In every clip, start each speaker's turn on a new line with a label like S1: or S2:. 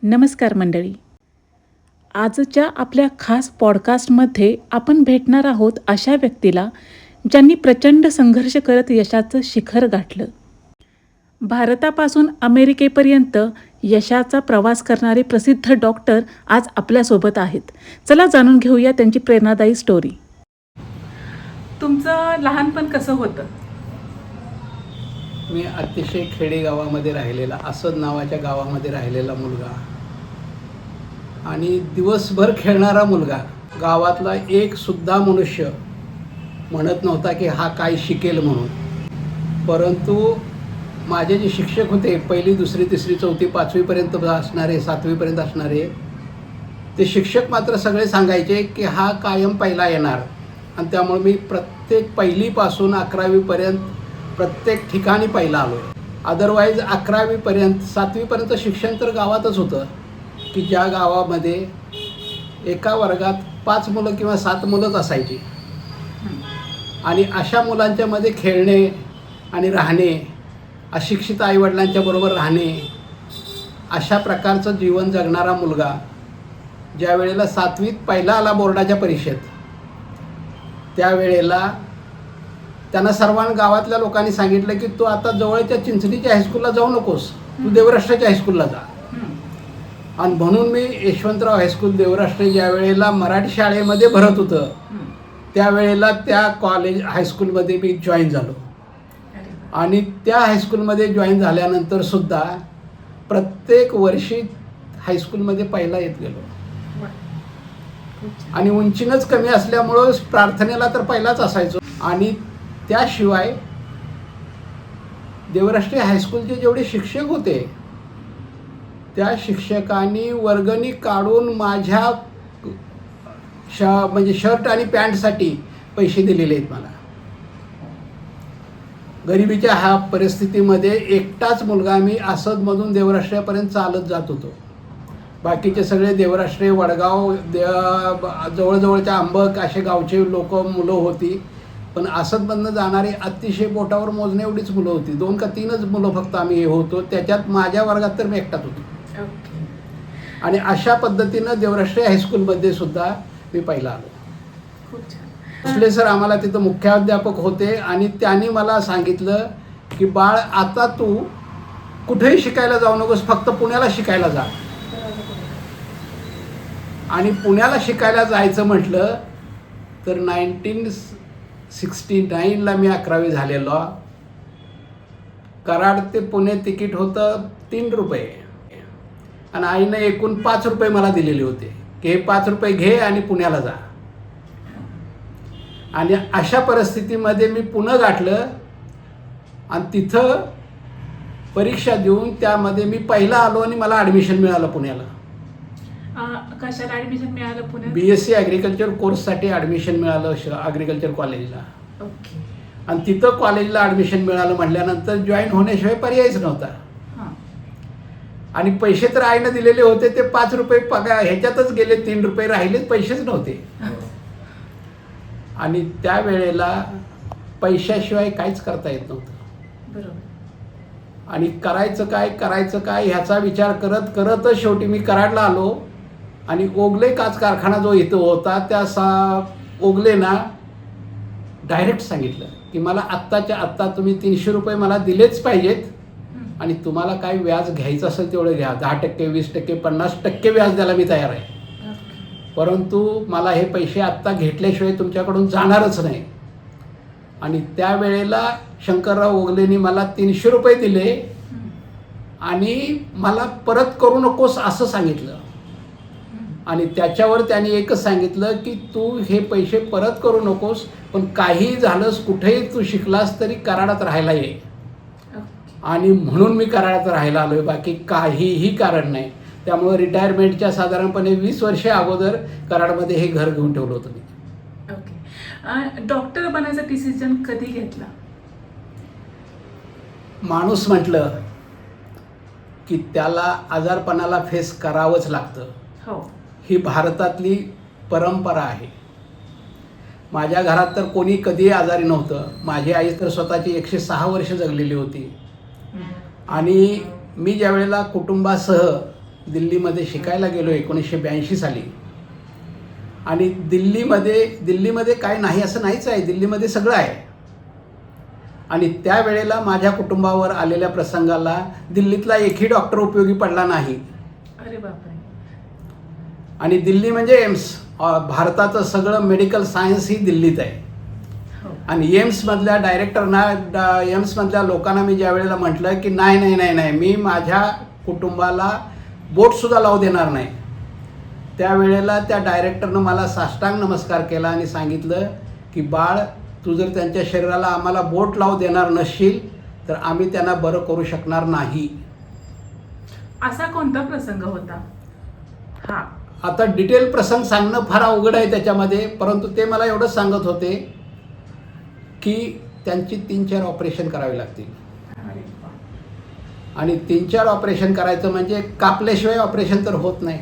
S1: नमस्कार मंडळी. आजच्या आपल्या खास पॉडकास्टमध्ये आपण भेटणार आहोत अशा व्यक्तीला ज्यांनी प्रचंड संघर्ष करत यशाचं शिखर गाठलं. भारतापासून अमेरिकेपर्यंत यशाचा प्रवास करणारे प्रसिद्ध डॉक्टर आज आपल्यासोबत आहेत. चला जाणून घेऊया त्यांची प्रेरणादायी स्टोरी. तुमचं लहानपण कसं होतं?
S2: मी अतिशय खेडेगावामध्ये राहिलेला, असद नावाच्या गावामध्ये राहिलेला मुलगा आणि दिवसभर खेळणारा मुलगा. गावातला एक सुद्धा मनुष्य म्हणत नव्हता की हा काय शिकेल म्हणून. परंतु माझे जे शिक्षक होते, पहिली दुसरी तिसरी चौथी पाचवीपर्यंत असणारे, सातवीपर्यंत असणारे, ते शिक्षक मात्र सगळे सांगायचे की हा कायम पहिला येणार. आणि त्यामुळे मी प्रत्येक पहिलीपासून 11वीपर्यंत प्रत्येक ठिकाणी पहिला आलो आहे. अदरवाईज 11वीपर्यंत 7वीपर्यंत शिक्षण तर गावातच होतं की ज्या गावामध्ये एका वर्गात 5 मुलं किंवा 7 मुलंच असायची. आणि अशा मुलांच्यामध्ये खेळणे आणि राहणे, अशिक्षित आईवडिलांच्या बरोबर राहणे, अशा प्रकारचं जीवन जगणारा मुलगा ज्या वेळेला 7वीत पहिला आला बोर्डाच्या परीक्षेत, त्यावेळेला त्यांना सर्वांना गावातल्या लोकांनी सांगितलं की तू आता जवळच्या चिंचणीच्या हायस्कूलला जाऊ नकोस, तू देवराष्ट्राच्या हायस्कूलला जा. आणि म्हणून मी यशवंतराव हायस्कूल देवराष्ट्र ज्या वेळेला मराठी शाळेमध्ये भरत होतं, त्यावेळेला त्या हायस्कूलमध्ये मी जॉईन झालो. आणि त्या हायस्कूलमध्ये जॉईन झाल्यानंतर सुद्धा प्रत्येक वर्षी हायस्कूलमध्ये पहिला येत गेलो. आणि उंचीनंच कमी असल्यामुळं प्रार्थनेला तर पहिलाच असायचो. आणि त्याशिवाय देवराष्ट्रीय हायस्कूलचे जेवढे शिक्षक होते, त्या शिक्षकांनी वर्गणी काढून माझ्या म्हणजे शर्ट आणि पॅन्टसाठी पैसे दिलेले आहेत मला. गरिबीच्या ह्या परिस्थितीमध्ये एकटाच मुलगा मी असदमधून देवराष्ट्रापर्यंत चालत जात होतो. बाकीचे सगळे देवराष्ट्रे, वडगाव, जवळजवळच्या आंबक असे गावचे मुलं होती. पण असदमधनं जाणारी अतिशय बोटावर मोजणे एवढीच मुलं होती. 2 का 3च मुलं फक्त आम्ही होतो. त्याच्यात माझ्या वर्गात तर मी एकटाच होतो. आणि अशा पद्धतीनं देवराष्ट्रीय हायस्कूलमध्ये सुद्धा मी पहिला आलो. भोसले सर आम्हाला तिथं मुख्याध्यापक होते आणि त्यांनी मला सांगितलं की बाळ, आता तू कुठेही शिकायला जाऊ नकोस, फक्त पुण्याला शिकायला जा. आणि पुण्याला शिकायला जायचं म्हटलं तर 1969ला मी 11वी झालेलो. कराड ते पुणे तिकीट होतं 3 रुपये आणि आईनं एकूण 5 रुपये मला दिलेले होते की हे 5 रुपये घे आणि पुण्याला जा. आणि अशा परिस्थितीमध्ये मी पुणे गाठलं आणि तिथं परीक्षा देऊन त्यामध्ये मी पहिला आलो आणि मला ॲडमिशन मिळालं पुण्याला.
S1: कशाला ॲडमिशन मिळालं पुण्यात?
S2: BSc ॲग्रिकल्चर कोर्ससाठी ॲडमिशन मिळालं ॲग्रिकल्चर कॉलेजला.
S1: ओके.
S2: आणि तिथं कॉलेजला ॲडमिशन मिळालं म्हटल्यानंतर जॉईन होण्याशिवाय पर्यायच नव्हता. आणि पैसे तर आईनं दिलेले होते, ते 5 रुपये पगार ह्याच्यातच गेले, 3 रुपये राहिलेच, पैसेच नव्हते. आणि त्यावेळेला पैशाशिवाय काहीच करता येत नव्हतं.
S1: बरोबर.
S2: आणि करायचं काय ह्याचा विचार करतच शेवटी मी कराडला आलो. आणि ओगले काच कारखाना जो इथं होता, त्या ओगलेना डायरेक्ट सांगितलं की मला आत्ताच्या आत्ता तुम्ही 300 रुपये मला दिलेच पाहिजेत. आणि तुम्हाला काय व्याज घ्यायचं असेल तेवढं घ्या, 10%, 20%, 50% व्याज द्यायला मी तयार आहे. परंतु मला हे पैसे आत्ता घेतल्याशिवाय तुमच्याकडून जाणारच नाही. आणि त्यावेळेला शंकरराव ओगलेंनी मला 300 रुपये दिले आणि मला परत करू नकोस असं सांगितलं. आणि त्याच्यावर त्यांनी एकच सांगितलं की तू हे पैसे परत करू नकोस, पण काही झालंस, कुठेही तू शिकलास तरी कराडात राहायला ये. आणि म्हणून मी कराडात राहायला आलो आहे, बाकी काहीही कारण नाही. त्यामुळे रिटायरमेंटच्या साधारणपणे 20 वर्षे अगोदर कराडमध्ये हे घर घेऊन ठेवलं होतं मी.
S1: ओके. डॉक्टर बनायचा डिसिजन कधी घेतला?
S2: माणूस म्हटलं की त्याला आजारपणाला फेस करावंच लागतं.
S1: हो.
S2: ही भारतातली परंपरा आहे. माझ्या घरात तर कोणी कधीही आजारी नव्हतं. माझी आई तर स्वतःची 106 वर्ष जगलेली होती. आणि मी ज्या वेळेला कुटुंबासह दिल्लीमध्ये शिकायला गेलो 1982 साली. आणि दिल्लीमध्ये काय नाही असं नाहीच आहे, दिल्लीमध्ये सगळं आहे. आणि त्यावेळेला माझ्या कुटुंबावर आलेल्या प्रसंगाला दिल्लीतला एकही डॉक्टर उपयोगी पडला नाही.
S1: अरे बापरे.
S2: आणि दिल्ली म्हणजे एम्स, भारताचं सगळं मेडिकल सायन्स ही दिल्लीत आहे.
S1: हो.
S2: आणि एम्समधल्या डायरेक्टरना, एम्समधल्या लोकांना मी ज्या वेळेला म्हटलं की नाही नाही नाही नाही, मी माझ्या कुटुंबाला बोटसुद्धा लावू देणार नाही, त्यावेळेला त्या डायरेक्टरनं मला साष्टांग नमस्कार केला आणि सांगितलं की बाळ, तू जर त्यांच्या शरीराला आम्हाला बोट लावू देणार नसशील तर आम्ही त्यांना बरं करू शकणार नाही.
S1: असा कोणता प्रसंग होता हा?
S2: आता डिटेल प्रसंग सांगणं फार अवघड आहे त्याच्यामध्ये, परंतु ते मला एवढंच सांगत होते की त्यांची 3-4 ऑपरेशन करावी लागतील.
S1: अरे वा.
S2: आणि 3-4 ऑपरेशन करायचं म्हणजे कापल्याशिवाय ऑपरेशन तर होत नाही.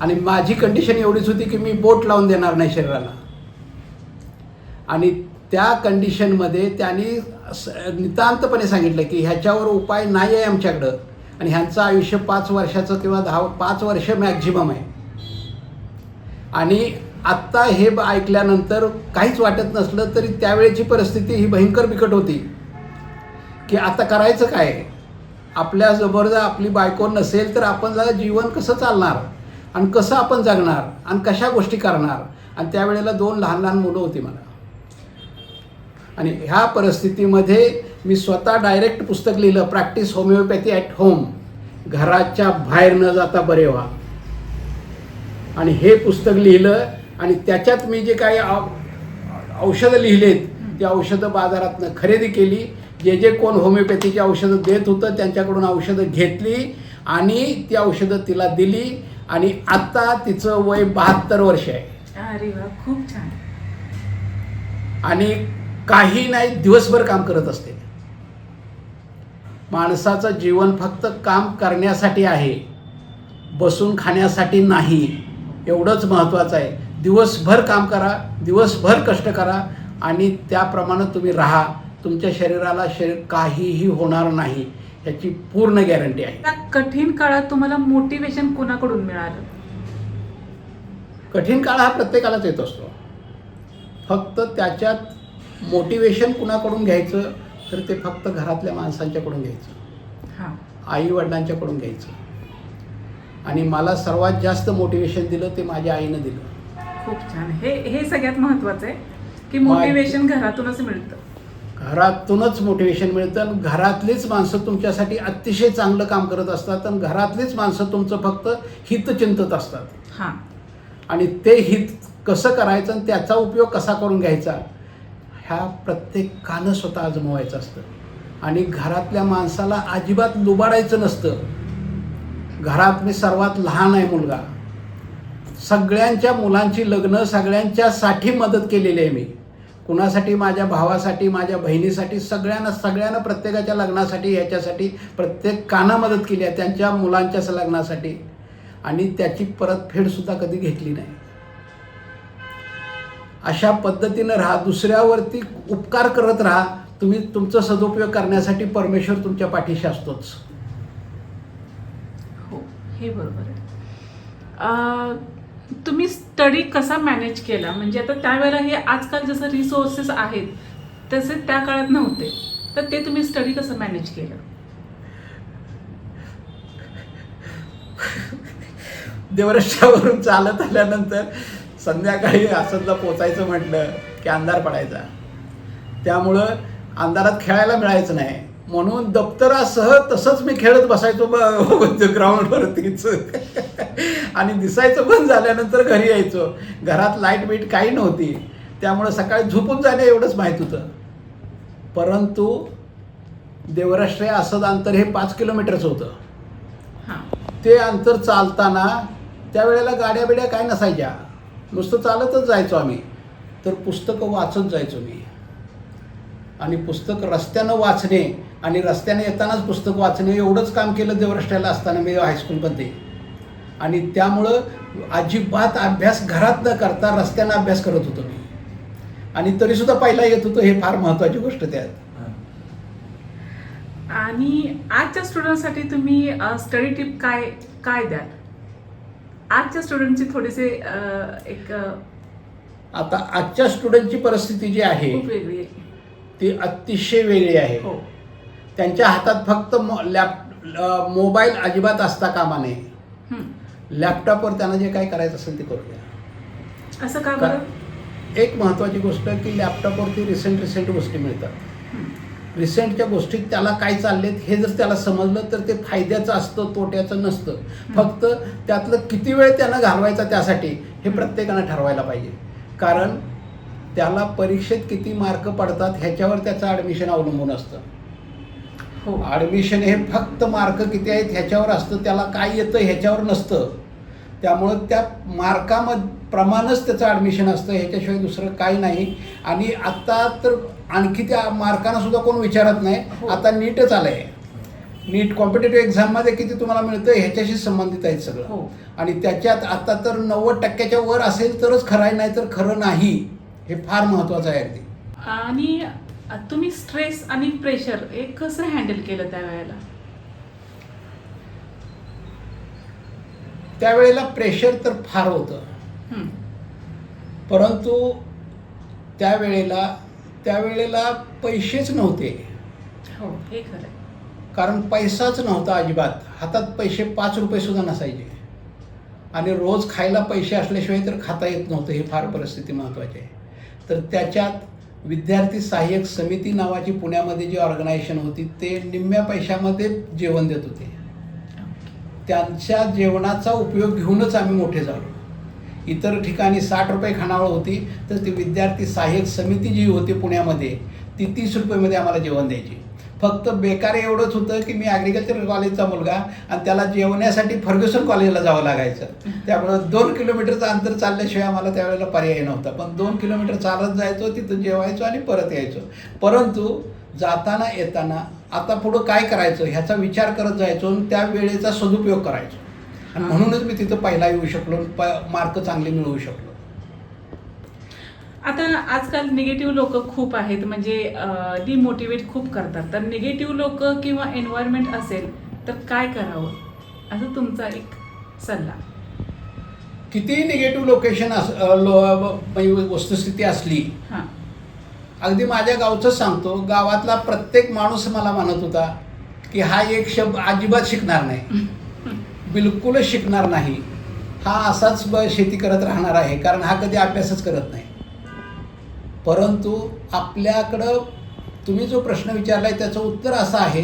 S2: आणि माझी कंडिशन एवढीच होती की मी बोट लावून देणार नाही शरीराला. आणि त्या कंडिशनमध्ये त्यांनी नितांतपणे सांगितलं की ह्याच्यावर उपाय नाही आहे आमच्याकडं, आणि ह्यांचं आयुष्य 5 वर्षाचं किंवा 5 वर्ष मॅक्झिमम आहे. आणि आत्ता हे ऐकल्यानंतर काहीच वाटत नसलं तरी त्यावेळेची परिस्थिती ही भयंकर बिकट होती की आता करायचं काय. आपल्याजवळ जर आपली बायको नसेल तर आपण जरा जीवन कसं चालणार आणि कसं आपण जगणार आणि कशा गोष्टी करणार. आणि त्यावेळेला 2 लहान लहान मुलं होती मला. आणि ह्या परिस्थितीमध्ये मी स्वतः डायरेक्ट पुस्तक लिहिलं, प्रॅक्टिस होमिओपॅथी ॲट होम, घराच्या बाहेर न जाता बरे व्हा. आणि हे पुस्तक लिहिलं आणि त्याच्यात मी जे काही औषधं लिहिलेत ती औषधं बाजारातनं खरेदी केली. जे कोण होमिओपॅथीची औषधं देत होतं त्यांच्याकडून औषधं घेतली आणि ती औषधं तिला दिली. आणि आत्ता तिचं वय 72 वर्ष आहे.
S1: अरे वा, खूप छान.
S2: आणि काही नाही, दिवसभर काम करत असते. माणसाचं जीवन फक्त काम करण्यासाठी आहे, बसून खाण्यासाठी नाही, एवढंच महत्त्वाचं आहे. दिवसभर काम करा, दिवसभर कष्ट करा आणि त्याप्रमाणे तुम्ही राहा. तुमच्या शरीराला काहीही होणार नाही याची पूर्ण गॅरंटी आहे.
S1: त्या कठीण काळात तुम्हाला मोटिवेशन कोणाकडून मिळालं?
S2: कठीण काळ हा प्रत्येकालाच येत असतो, फक्त त्याच्यात मोटिवेशन कुणाकडून घ्यायचं तर ते फक्त घरातल्या माणसांच्याकडून घ्यायचं,
S1: हां,
S2: आई वडिलांच्याकडून घ्यायचं. आणि मला सर्वात जास्त मोटिवेशन दिलं ते माझ्या आईनं दिलं.
S1: खूप छान. हे सगळ्यात महत्त्वाचं आहे की मोटिवेशन घरातूनच मिळतं.
S2: घरातूनच मोटिवेशन मिळतं आणि घरातलीच माणसं तुमच्यासाठी अतिशय चांगलं काम करत असतात आणि घरातलीच माणसं तुमचं फक्त हित चिंतत असतात.
S1: हां.
S2: आणि ते हित कसं करायचं आणि त्याचा उपयोग कसा करून घ्यायचा ह्या प्रत्येकानं स्वतः आजमावायचं असतं. आणि घरातल्या माणसाला अजिबात लुबाडायचं नसतं. घरात मी सर्वात लहान आहे मुलगा, सगळ्यांच्या मुलांची लग्न सगळ्यांच्यासाठी मदत केलेली आहे मी. कुणासाठी, माझ्या भावासाठी, माझ्या बहिणीसाठी, सगळ्यांना प्रत्येकाच्या लग्नासाठी, ह्याच्यासाठी प्रत्येकानं मदत केली आहे, त्यांच्या मुलांच्या लग्नासाठी. आणि त्याची परतफेडसुद्धा कधी घेतली नाही. अशा पद्धतीनं राहा, दुसऱ्यावरती उपकार करत राहा. तुम्ही तुमचा सदुपयोग करण्यासाठी परमेश्वर तुमच्या पाठीशी असतोच.
S1: हो, हे बरोबर आहे. तुम्ही स्टडी कसा मॅनेज केला? म्हणजे आता त्यावेळेला हे आजकाल जसं रिसोर्सेस आहेत तसे त्या काळात नव्हते, तर ते तुम्ही स्टडी कसं मॅनेज केलं?
S2: देवरष्ट्यावरून चालत आल्यानंतर संध्याकाळी आसनला पोचायचं म्हटलं की अंधार पडायचा, त्यामुळं अंधारात खेळायला मिळायचं नाही. म्हणून दप्तरासह तसंच मी खेळत बसायचो ग्राउंडवरतीच. आणि दिसायचं बंद झाल्यानंतर घरी यायचो. घरात लाईट बीट काही नव्हती, त्यामुळं सकाळी झोपून जाणे एवढंच माहीत होतं. परंतु देवराष्ट्रे असं अंतर हे 5 किलोमीटरचं होतं. ते अंतर चालताना त्यावेळेला गाड्या बिड्या काय नसायच्या, नुसतं चालतच जायचो आम्ही. तर पुस्तकं वाचत जायचो मी. आणि पुस्तक रस्त्यानं वाचणे आणि रस्त्याने येतानाच पुस्तक वाचणे एवढंच काम केलं देवरष्ट्याला असताना मी हायस्कूलमध्ये. आणि त्यामुळं अजिबात अभ्यास घरात न करता रस्त्यानं अभ्यास करत होतो मी. आणि तरीसुद्धा पहिला येत होतो, हे फार महत्त्वाची गोष्ट त्यात.
S1: आणि आजच्या स्टुडंटसाठी तुम्ही स्टडी टिप काय काय द्याल आजच्या स्टुडंटची थोडीसे
S2: आता आजच्या स्टुडंटची परिस्थिती जी आहे
S1: खूप वेगळी आहे.
S2: ती अतिशय वेगळी आहे.
S1: हो.
S2: त्यांच्या हातात फक्त मोबाईल अजिबात असता कामा नये.
S1: हं.
S2: लॅपटॉपवर त्यांना जे काय करायचं असेल ते करू द्या.
S1: असं का बरं?
S2: एक महत्त्वाची गोष्ट की लॅपटॉपवरती रिसेंट गोष्टी मिळतात.
S1: हं.
S2: रिसेंटच्या गोष्टीत त्याला काय चाललेत हे जर त्याला समजलं तर ते फायद्याचं असतं, तोट्याचं नसतं. फक्त त्यातलं किती वेळ त्यानं घालवायचा त्यासाठी हे प्रत्येकानं ठरवायला पाहिजे. कारण त्याला परीक्षेत किती मार्क पडतात ह्याच्यावर त्याचं ॲडमिशन अवलंबून असतं.
S1: हो.
S2: ॲडमिशन हे फक्त मार्क किती आहेत ह्याच्यावर असतं, त्याला काय येतं ह्याच्यावर नसतं. त्यामुळं त्या प्रमाणच त्याचं ॲडमिशन असतं, ह्याच्याशिवाय दुसरं काही नाही. आणि आत्ता तर आणखी त्या मार्कांना सुद्धा कोण विचारत नाही.
S1: हो.
S2: आता नीटच आलं आहे. नीट कॉम्पिटेटिव्ह एक्झाममध्ये किती तुम्हाला मिळतं ह्याच्याशी संबंधित आहेत सगळं.
S1: हो.
S2: आणि त्याच्यात आता तर 90% वर असेल तरच खरं आहे, नाही तर खरं नाही. हे फार महत्त्वाचं आहे अगदी.
S1: आणि तुम्ही स्ट्रेस आणि प्रेशर हे कसं हँडल केलं त्यावेळेला?
S2: त्यावेळेला प्रेशर तर फार होतं.
S1: हं.
S2: परंतु त्यावेळेला पैसेच नव्हते.
S1: हो, हे खरं आहे.
S2: कारण पैसाच नव्हता अजिबात. हातात पैसे 5 रुपये सुद्धा नसायचे. आणि रोज खायला पैसे असल्याशिवाय तर खाता येत नव्हतं. हे फार परिस्थिती महत्त्वाची आहे. तर त्याच्यात विद्यार्थी सहाय्यक समिती नावाची पुण्यामध्ये जी ऑर्गनायझेशन होती ते निम्म्या पैशामध्ये जेवण देत होते. त्यांच्या जेवणाचा उपयोग घेऊनच आम्ही मोठे झालो. इतर ठिकाणी 60 रुपये खानावळ होती, तर ती विद्यार्थी सहाय्यक समिती जी होती पुण्यामध्ये ती 30 रुपयेमध्ये आम्हाला जेवण द्यायची. फक्त बेकार एवढंच होतं की मी ॲग्रिकल्चर कॉलेजचा मुलगा आणि त्याला जेवण्यासाठी फर्ग्युसन कॉलेजला जावं लागायचं. त्यामुळं 2 किलोमीटरचं अंतर चालल्याशिवाय आम्हाला त्यावेळेला पर्याय नव्हता. पण 2 किलोमीटर चालत जायचो, तिथं जेवायचो आणि परत यायचो. परंतु जाताना येताना आता पुढं काय करायचं ह्याचा विचार करत जायचो आणि त्या वेळेचा सदुपयोग करायचो. आणि म्हणूनच मी तिथं पहिला येऊ शकलो, मार्क चांगले मिळवू शकलो.
S1: आता आजकाल निगेटिव्ह लोक खूप आहेत, म्हणजे डिमोटिवेट खूप करतात. तर निगेटिव्ह लोक किंवा एन्व्हायरमेंट असेल तर काय करावं असं तुमचा एक सल्ला?
S2: कितीही निगेटिव्ह लोकेशन वस्तुस्थिती असली,
S1: हां.
S2: अगदी माझ्या गावचंच सांगतो, गावातला प्रत्येक माणूस मला म्हणत होता की हा एक शब्द अजिबात शिकणार नाही, बिलकुलच शिकणार नाही, हा असाच शेती करत राहणार आहे, कारण हा कधी अभ्यासच करत नाही. परंतु आपल्याकडं तुम्ही जो प्रश्न विचारला आहे त्याचं उत्तर असं आहे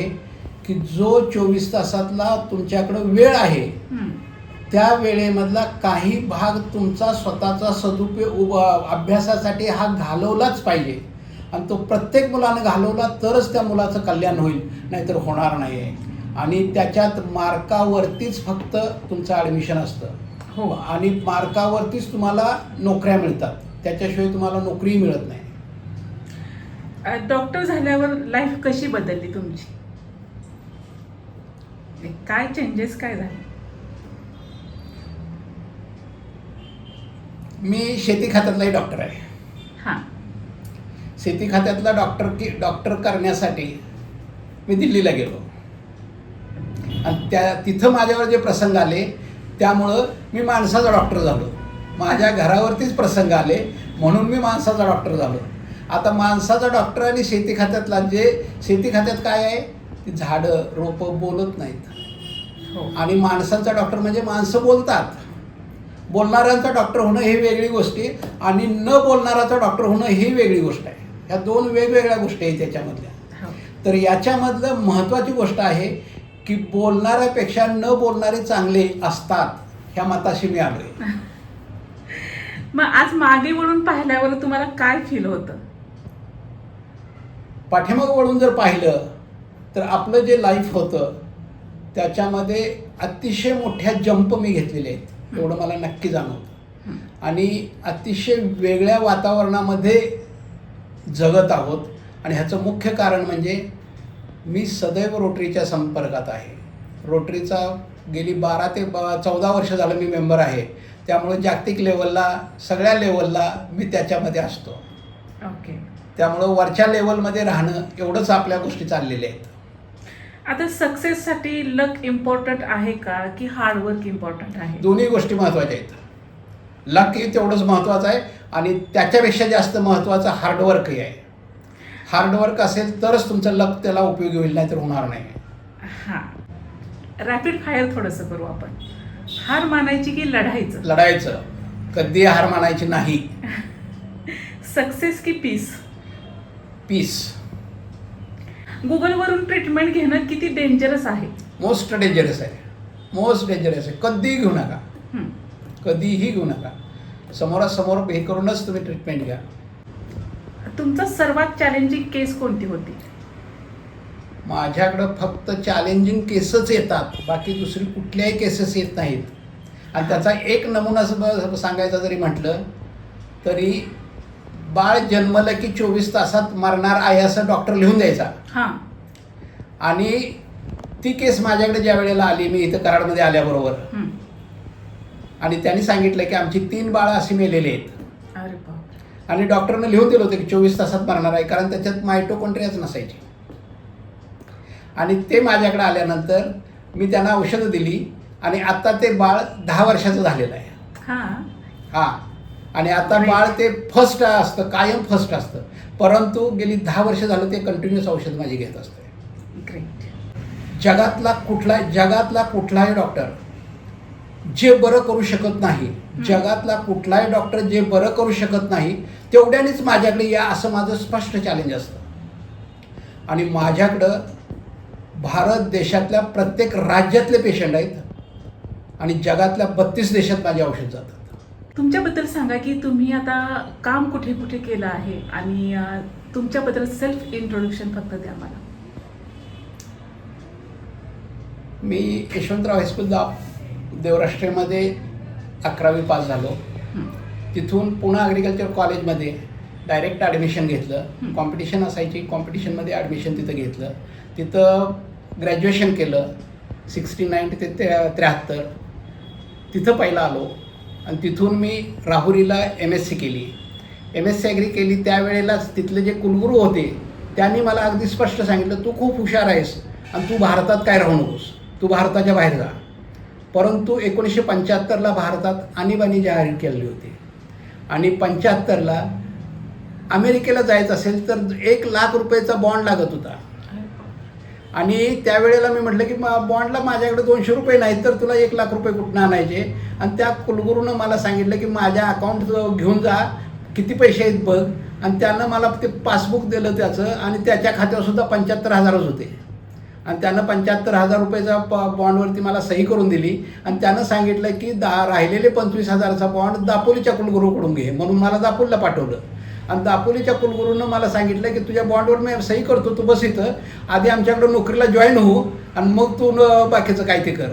S2: की जो 24 तासातला तुमच्याकडं वेळ आहे त्या वेळेमधला काही भाग तुमचा स्वतःचा सदुपयोग अभ्यासासाठी हा घालवलाच पाहिजे. आणि तो प्रत्येक मुलाने घालवला तरच त्या मुलाचं कल्याण होईल, नाहीतर होणार नाही आहे. आणि त्याच्यात मार्कावरतीच फक्त तुमचं ॲडमिशन असतं.
S1: हो.
S2: आणि मार्कावरतीच तुम्हाला नोकऱ्या मिळतात, त्याच्याशिवाय तुम्हाला नोकरीही मिळत नाही.
S1: डॉक्टर झाल्यावर लाईफ कशी बदलली तुमची? काय चेंजेस काय झाले?
S2: मी शेती खात्यातलाही डॉक्टर आहे.
S1: हां.
S2: शेती खात्यातला डॉक्टर करण्यासाठी मी दिल्लीला गेलो आणि तिथं माझ्यावर जे प्रसंग आले त्यामुळं मी माणसाचा डॉक्टर झालो. माझ्या घरावरतीच प्रसंग आले म्हणून मी माणसाचा डॉक्टर झालो. आता माणसाचा डॉक्टर आणि शेती खात्यातला, शेती खात्यात काय आहे, ती झाडं रोपं बोलत नाहीत.
S1: हो.
S2: आणि माणसांचा डॉक्टर म्हणजे माणसं बोलतात. बोलणाऱ्यांचा डॉक्टर होणं ही वेगळी गोष्ट आहे आणि न बोलणाराचा डॉक्टर होणं ही वेगळी गोष्ट आहे. ह्या दोन वेगवेगळ्या गोष्टी आहेत त्याच्यामधल्या.
S1: हो.
S2: तर याच्यामधलं महत्त्वाची गोष्ट आहे की बोलणाऱ्यापेक्षा न बोलणारे चांगले असतात, ह्या मताशी मी आलोय.
S1: मग आज मागे वळून पाहिल्यावर तुम्हाला काय फील होतं?
S2: पाठीमागं वळून जर पाहिलं तर आपलं जे लाईफ होतं त्याच्यामध्ये अतिशय मोठ्या जंप मी घेतलेले आहेत, एवढं मला नक्की जाणवतं. आणि अतिशय वेगळ्या वातावरणामध्ये जगत आहोत. आणि ह्याचं मुख्य कारण म्हणजे मी सदैव रोटरीच्या संपर्कात आहे. रोटरीचा गेली 12 ते 14 वर्ष झालं मी मेंबर आहे. त्यामुळे जागतिक लेवलला, सगळ्या लेवलला मी त्याच्यामध्ये असतो.
S1: ओके.
S2: त्यामुळं वरच्या लेवलमध्ये राहणं एवढंच आपल्या गोष्टी चाललेल्या आहेत.
S1: आता सक्सेससाठी लक इम्पॉर्टंट आहे का की हार्डवर्क इम्पॉर्टंट आहे?
S2: दोन्ही गोष्टी महत्त्वाच्या आहेत. लक ही तेवढंच महत्त्वाचं आहे आणि त्याच्यापेक्षा जास्त महत्त्वाचं हार्डवर्कही आहे. हार्डवर्क असेल तरच तुमचं लक त्याला उपयोगी होईल, नाही तर होणार नाही.
S1: हां, रॅपिड फायर थोडंसं करू आपण. हार मानायची की लढायचं?
S2: लढायचं, कधी हार मानायची नाही.
S1: सक्सेस की पीस?
S2: पीस.
S1: गुगलवरून ट्रीटमेंट घेणं किती डेंजरस आहे?
S2: मोस्ट डेंजरस आहे, मोस्ट डेंजरस आहे. कधीही घेऊ नका,
S1: हं.
S2: कधीही घेऊ नका. समोरासमोर हे करूनच तुम्ही ट्रीटमेंट घ्या.
S1: तुमचं सर्वात चॅलेंजिंग केस कोणती होती?
S2: माझ्याकडं फक्त चॅलेंजिंग केसच येतात, बाकी दुसरी कुठल्याही केसेस येत नाहीत. आणि त्याचा एक नमुना सांगायचा जरी म्हटलं तरी, बाळ जन्मलं की 24 तासात मरणार आहे असं डॉक्टर लिहून द्यायचा.
S1: हां.
S2: आणि ती केस माझ्याकडे ज्या वेळेला आली, मी इथं कराडमध्ये आल्याबरोबर,
S1: हं.
S2: आणि त्यांनी सांगितलं की आमची 3 बाळं अशी मेलेली आहेत.
S1: अरे बाप.
S2: आणि डॉक्टरनं लिहून दिलं होतं की 24 तासात मरणार आहे, कारण त्याच्यात मायटोकॉन्ड्रियाच नसायची. आणि ते माझ्याकडे आल्यानंतर मी त्यांना औषधं दिली आणि आता ते बाळ 10 वर्षाचं झालेलं आहे.
S1: हां.
S2: हां. आणि आता बाळ ते फर्स्ट असतं, कायम फर्स्ट असतं. परंतु गेली 10 वर्ष झालं ते कंटिन्युअस औषध माझी घेत असते.
S1: ग्रेट.
S2: जगातला कुठलाही डॉक्टर जे बरं करू शकत नाही, जगातला कुठलाही डॉक्टर जे बरं करू शकत नाही तेवढ्यानेच माझ्याकडे या, असं माझं स्पष्ट चॅलेंज असतं. आणि माझ्याकडं भारत देशातल्या प्रत्येक राज्यातले पेशंट आहेत आणि जगातल्या 32 देशात माझे औषध जातात.
S1: तुमच्याबद्दल सांगा की तुम्ही आता काम कुठे कुठे केलं आहे आणि तुमच्याबद्दल सेल्फ इंट्रोडक्शन फक्त द्या मला.
S2: मी यशवंतराव हायस्कूल देवराष्ट्रेमध्ये 11वी पास झालो. तिथून पुणे ॲग्रिकल्चर कॉलेजमध्ये डायरेक्ट ॲडमिशन घेतलं. कॉम्पिटिशन असायची, कॉम्पिटिशनमध्ये ॲडमिशन तिथं घेतलं. तिथं ग्रॅज्युएशन केलं 69 ते 73. तिथं पहिला आलो आणि तिथून मी राहुरीला MSc केली. MSc ॲग्री केली. त्यावेळेलाच तिथले जे कुलगुरू होते त्यांनी मला अगदी स्पष्ट सांगितलं, तू खूप हुशार आहेस आणि तू भारतात काय राहू नकोस, तू भारताच्या बाहेर जा. परंतु 1975ला भारतात आणीबाणी जाहीर केली होती आणि 75ला अमेरिकेला जायचं असेल तर 1 लाख रुपयाचा बॉन्ड लागत होता. आणि त्यावेळेला मी म्हटलं की बॉन्डला माझ्याकडे 200 रुपये नाहीत, तर तुला 1 लाख रुपये कुठून आणायचे. आणि त्या कुलगुरूनं मला सांगितलं की माझ्या अकाउंट घेऊन जा, किती पैसे आहेत बघ. आणि त्यानं मला ते पासबुक दिलं त्याचं, आणि त्याच्या खात्यावरसुद्धा 75,000च होते. आणि त्यानं 75,000 रुपयाचा बॉन्डवरती मला सही करून दिली. आणि त्यानं सांगितलं की राहिलेले 25,000चा बॉन्ड दापोलीच्या कुलगुरूकडून घे, म्हणून मला दापोलीला पाठवलं. आणि दापोलीच्या कुलगुरूनं मला सांगितलं की तुझ्या बॉन्डवर मी सही करतो, तू बस इथं, आधी आमच्याकडं नोकरीला जॉईन हो आणि मग तू बाकीचं काय ते कर.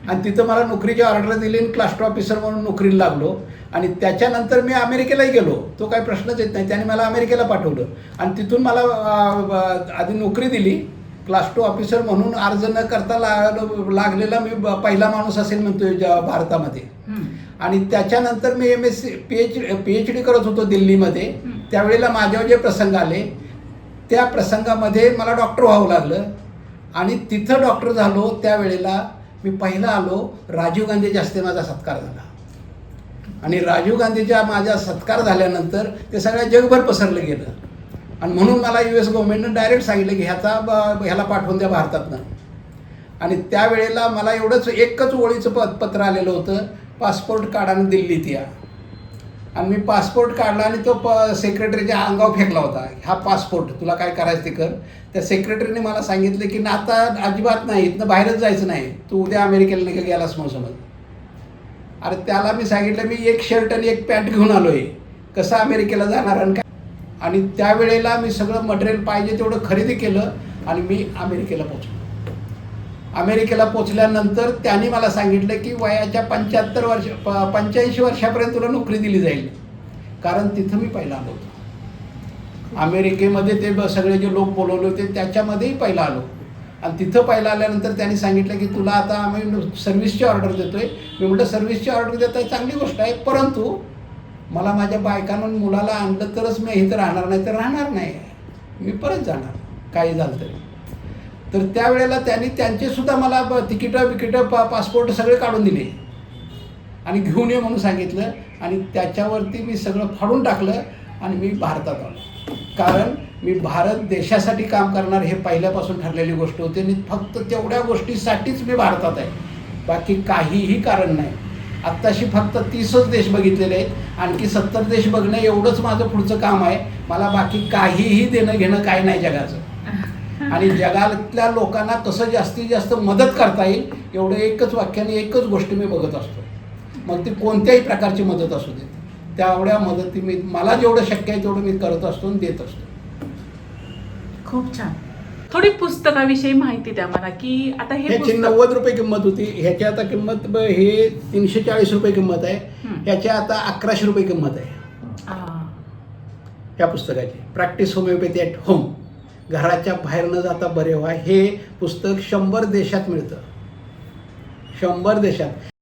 S2: आणि तिथं मला नोकरीची ऑर्डर दिली आणि क्लस्टर ऑफिसर म्हणून नोकरीला लागलो. आणि त्याच्यानंतर मी अमेरिकेलाही गेलो, तो काही प्रश्नच येत नाही. त्याने मला अमेरिकेला पाठवलं आणि तिथून मला आधी नोकरी दिली. क्लास 2 ऑफिसर म्हणून अर्ज न करता लागलेला मी पहिला माणूस असेल म्हणतोय भारतामध्ये. आणि त्याच्यानंतर मी PhD करत होतो दिल्लीमध्ये. त्यावेळेला माझ्यावर जे प्रसंग आले त्या प्रसंगामध्ये मला डॉक्टर व्हावं लागलं. आणि तिथं डॉक्टर झालो त्यावेळेला मी पहिला आलो, राजीव गांधीच्या हस्ते माझा सत्कार झाला. आणि राजीव गांधीच्या माझा सत्कार झाल्यानंतर ते सगळ्या जगभर पसरलं गेलं. आणि म्हणून मला US गव्हर्नमेंटनं डायरेक्ट सांगितलं की ह्याला पाठवून द्या भारतातनं. आणि त्यावेळेला मला एवढंच एकच ओळीचं पत्र आलेलं होतं, पासपोर्ट काढानं दिल्लीत या. आणि मी पासपोर्ट काढला आणि तो सेक्रेटरीच्या अंगावर फेकला होता, हा पासपोर्ट तुला काय करायचं ते कर. त्या सेक्रेटरीने मला सांगितलं की आता अजिबात नाही, इथनं बाहेरच जायचं नाही, तू उद्या अमेरिकेला निघा गेलास म्हणून समज. अरे त्याला मी सांगितलं मी 1 शर्ट आणि 1 पॅन्ट घेऊन आलो आहे, कसं अमेरिकेला जाणार आणि काय. आणि त्यावेळेला मी सगळं मटेरियल पाहिजे तेवढं खरेदी केलं आणि मी अमेरिकेला पोचलो. अमेरिकेला पोचल्यानंतर त्यांनी मला सांगितलं की वयाच्या 85 वर्षापर्यंत तुला नोकरी दिली जाईल, कारण तिथं मी पहिला आलो होतो. अमेरिकेमध्ये ते सगळे जे लोक बोलवले होते त्याच्यामध्येही पहिला आलो. आणि तिथं पहिला आल्यानंतर त्यांनी सांगितलं की तुला आता आम्ही सर्व्हिसची ऑर्डर देतोय. मी म्हटलं सर्व्हिसची ऑर्डर देत आहे चांगली गोष्ट आहे, परंतु मला माझ्या बायकानं मुलाला आणलं तरच मी इथं राहणार, नाही तर राहणार नाही, मी परत जाणार काही झालं तरी. तर त्यावेळेला त्यांनी त्यांचे सुद्धा मला तिकीटं पासपोर्ट सगळे काढून दिले आणि घेऊन ये म्हणून सांगितलं आणि त्याच्यावरती मी सगळं फाडून टाकलं आणि मी भारतात आलो. कारण मी भारत देशासाठी काम करणार हे पहिल्यापासून ठरलेली गोष्ट होती आणि फक्त तेवढ्या गोष्टीसाठीच मी भारतात आहे, बाकी काहीही कारण नाही. आत्ताशी फक्त 30च देश बघितलेले आहेत, आणखी 70 देश बघणं एवढंच माझं पुढचं काम आहे. मला बाकी काहीही देणं घेणं काय नाही जगाचं. आणि जगातल्या लोकांना कसं जास्तीत जास्त मदत करता येईल एवढं एकच वाक्याने एकच गोष्ट मी बघत असतो. मग ती कोणत्याही प्रकारची मदत असू दे, तेवढ्या मदती मी मला जेवढं शक्य आहे तेवढं मी करत असतो आणि देत असतो.
S1: खूप छान. थोडी पुस्तकाविषयी माहिती द्या मला की आता हे
S2: ह्याची 90 रुपये किंमत होती, ह्याची आता किंमत हे 340 रुपये किंमत आहे, ह्याची आता 1100 रुपये किंमत आहे ह्या पुस्तकाची. प्रॅक्टिस होमिओपॅथी ॲट होम, घराच्या बाहेर न जाता बरे व्हा. हे पुस्तक 100 देशात मिळतं, 100 देशात.